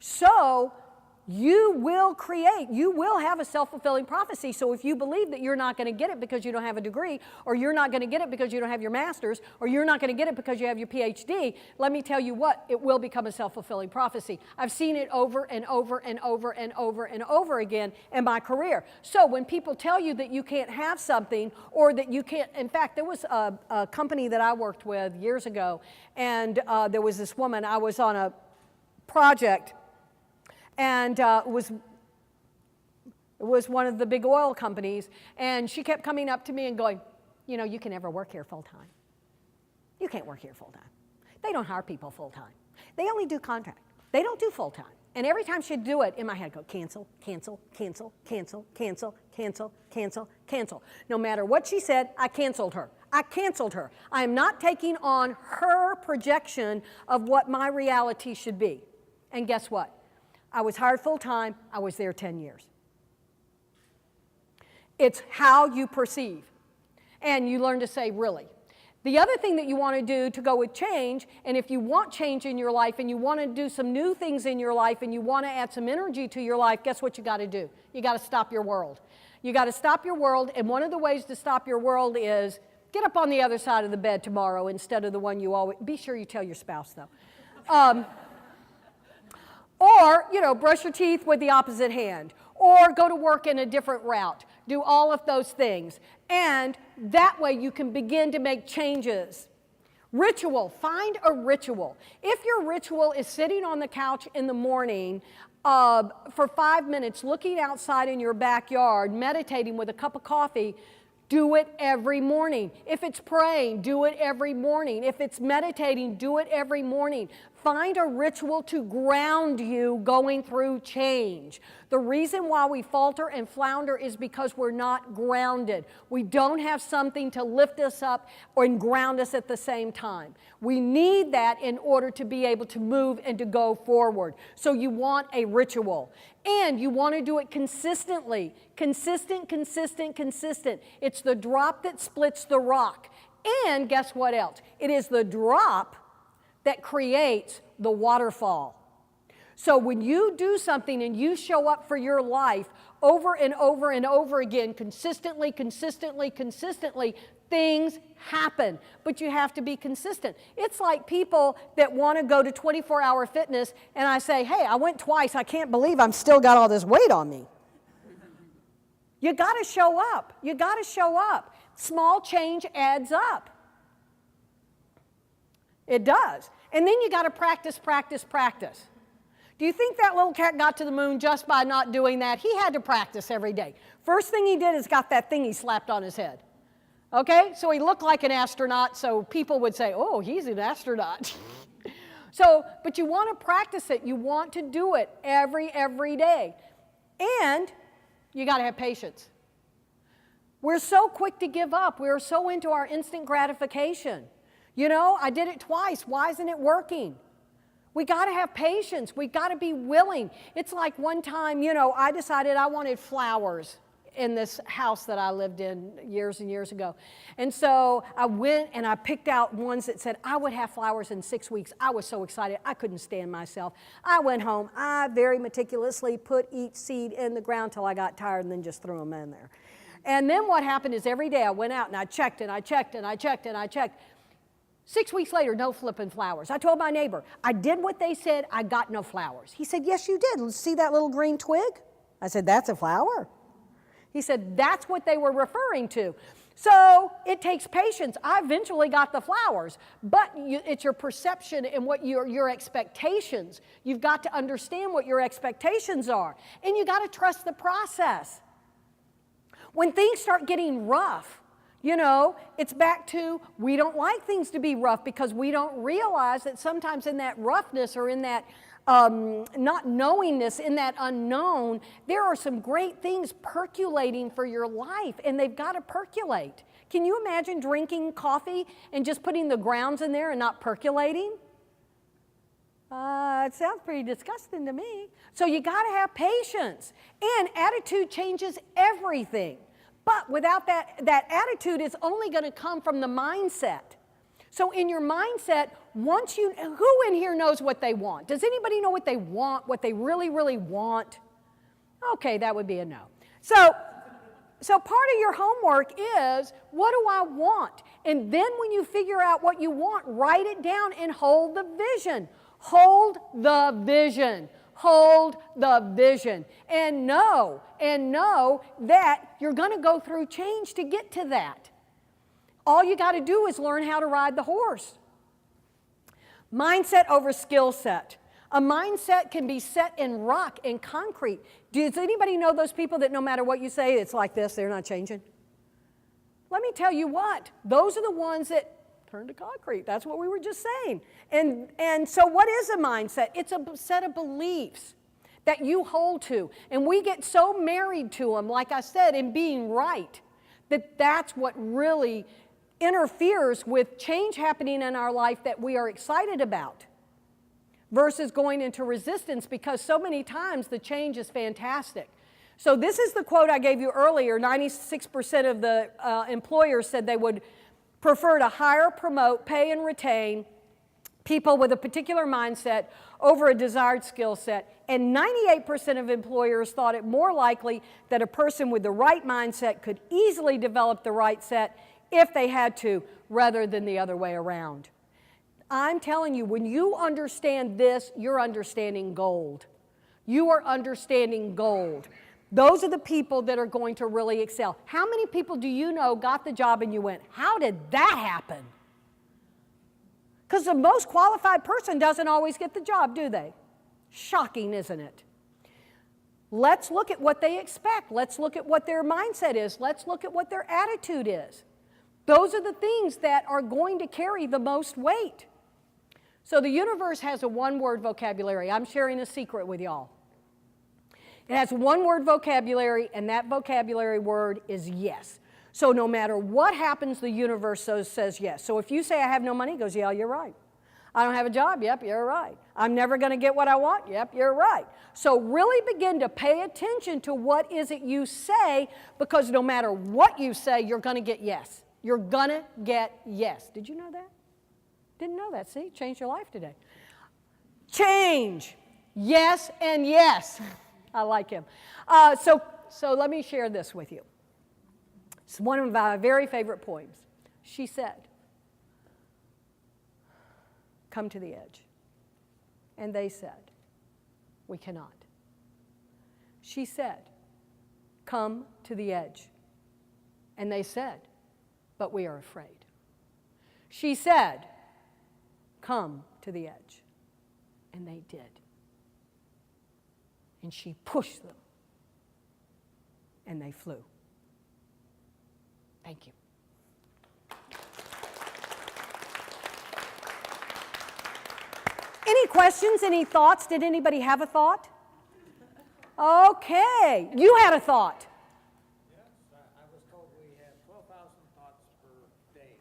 So you will have a self-fulfilling prophecy. So if you believe that you're not going to get it because you don't have a degree, or you're not going to get it because you don't have your master's, or you're not going to get it because you have your PhD, let me tell you what, it will become a self-fulfilling prophecy. I've seen it over and over and over and over and over again in my career. So when people tell you that you can't have something, or that you can't, in fact, there was a company that I worked with years ago, and there was this woman, I was on a project, and it was one of the big oil companies, and she kept coming up to me and going, you know, you can never work here full-time. You can't work here full-time. They don't hire people full-time. They only do contract. They don't do full-time. And every time she'd do it, in my head, I'd go, cancel, cancel, cancel, cancel, cancel, cancel, cancel, cancel. No matter what she said, I canceled her. I canceled her. I am not taking on her projection of what my reality should be. And guess what? I was hired full-time. I was there 10 years. It's how you perceive. And you learn to say, really. The other thing that you want to do to go with change, and if you want change in your life and you want to do some new things in your life and you want to add some energy to your life, guess what you got to do? You got to stop your world. You got to stop your world, and one of the ways to stop your world is get up on the other side of the bed tomorrow instead of the one you always, be sure you tell your spouse though. Or, you know, brush your teeth with the opposite hand, or go to work in a different route. Do all of those things. And that way you can begin to make changes. Ritual, find a ritual. If your ritual is sitting on the couch in the morning for 5 minutes, looking outside in your backyard, meditating with a cup of coffee, do it every morning. If it's praying, do it every morning. If it's meditating, do it every morning. Find a ritual to ground you going through change. The reason why we falter and flounder is because we're not grounded. We don't have something to lift us up and ground us at the same time. We need that in order to be able to move and to go forward. So you want a ritual. And you want to do it consistently. Consistent, consistent, consistent. It's the drop that splits the rock. And guess what else? It is the drop that creates the waterfall. So when you do something and you show up for your life over and over and over again, consistently, consistently, consistently, things happen, but you have to be consistent. It's like people that want to go to 24-hour fitness, and I say, hey, I went twice. I can't believe I'm still got all this weight on me. You got to show up. You got to show up. Small change adds up. It does. And then you got to practice, practice, practice. Do you think that little cat got to the moon just by not doing that? He had to practice every day. First thing he did is got that thing he slapped on his head. Okay? So he looked like an astronaut, so people would say, oh, he's an astronaut. But you want to practice it. You want to do it every day. And you got to have patience. We're so quick to give up. We're so into our instant gratification. You know, I did it twice. Why isn't it working? We got to have patience. We got to be willing. It's like one time, you know, I decided I wanted flowers in this house that I lived in years and years ago. And so I went and I picked out ones that said I would have flowers in 6 weeks. I was so excited. I couldn't stand myself. I went home. I very meticulously put each seed in the ground till I got tired and then just threw them in there. And then what happened is every day I went out and I checked and I checked and I checked and I checked. 6 weeks later, no flipping flowers. I told my neighbor, I did what they said, I got no flowers. He said, yes, you did. See that little green twig? I said, that's a flower. He said, that's what they were referring to. So it takes patience. I eventually got the flowers, but it's your perception and what your expectations. You've got to understand what your expectations are, and you got to trust the process. When things start getting rough, you know, it's back to we don't like things to be rough because we don't realize that sometimes in that roughness or in that not knowingness, in that unknown, there are some great things percolating for your life, and they've got to percolate. Can you imagine drinking coffee and just putting the grounds in there and not percolating? It sounds pretty disgusting to me. So you got to have patience, and attitude changes everything. But without that attitude, it's only going to come from the mindset. So in your mindset, who in here knows what they want? Does anybody know what they want, what they really, really want? Okay, that would be a no. So part of your homework is, what do I want? And then when you figure out what you want, write it down and hold the vision. Hold the vision. Hold the vision. And know that you're going to go through change to get to that. All you got to do is learn how to ride the horse. Mindset over skill set. A mindset can be set in rock and concrete. Does anybody know those people that no matter what you say, it's like this, they're not changing? Let me tell you what, those are the ones that turn to concrete. That's what we were just saying. And so what is a mindset? It's a set of beliefs that you hold to. And we get so married to them, like I said, in being right, that that's what really interferes with change happening in our life that we are excited about, versus going into resistance, because so many times the change is fantastic. So this is the quote I gave you earlier. 96% of the employers said they would prefer to hire, promote, pay, and retain people with a particular mindset over a desired skill set. And 98% of employers thought it more likely that a person with the right mindset could easily develop the right set if they had to, rather than the other way around. I'm telling you, when you understand this, you're understanding gold. You are understanding gold. Those are the people that are going to really excel. How many people do you know got the job and you went, how did that happen? Because the most qualified person doesn't always get the job, do they? Shocking, isn't it? Let's look at what they expect. Let's look at what their mindset is. Let's look at what their attitude is. Those are the things that are going to carry the most weight. So the universe has a one-word vocabulary. I'm sharing a secret with y'all. It has one-word vocabulary, and that vocabulary word is yes. So no matter what happens, the universe says yes. So if you say, I have no money, it goes, yeah, you're right. I don't have a job, yep, you're right. I'm never going to get what I want, yep, you're right. So really begin to pay attention to what is it you say, because no matter what you say, you're going to get yes. You're going to get yes. Did you know that? Didn't know that. See, changed your life today. Change. Yes and yes. I like him. So let me share this with you. It's one of my very favorite poems. She said, come to the edge. And they said, we cannot. She said, come to the edge. And they said, but we are afraid. She said, come to the edge. And they did. And she pushed them. And they flew. Thank you. Any questions, any thoughts? Did anybody have a thought? Okay, you had a thought. Yes, I was told we had 12,000 thoughts per day.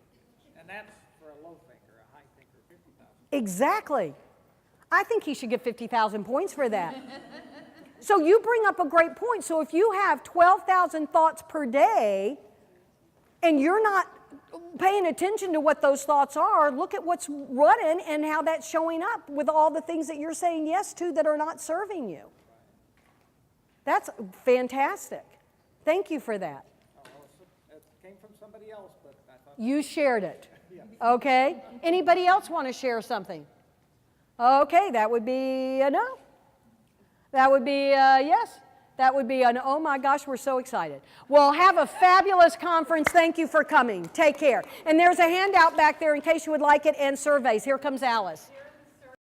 And that's for a low thinker, a high thinker, 50,000. Exactly. I think he should get 50,000 points for that. So you bring up a great point. So if you have 12,000 thoughts per day and you're not paying attention to what those thoughts are, look at what's running and how that's showing up with all the things that you're saying yes to that are not serving you. That's fantastic. Thank you for that. It came from somebody else, but I thought... You shared it. Okay. Anybody else want to share something? Okay, that would be a no. That would be a yes. That would be an oh my gosh, we're so excited. Well, have a fabulous conference. Thank you for coming. Take care. And there's a handout back there in case you would like it, and surveys. Here comes Alice.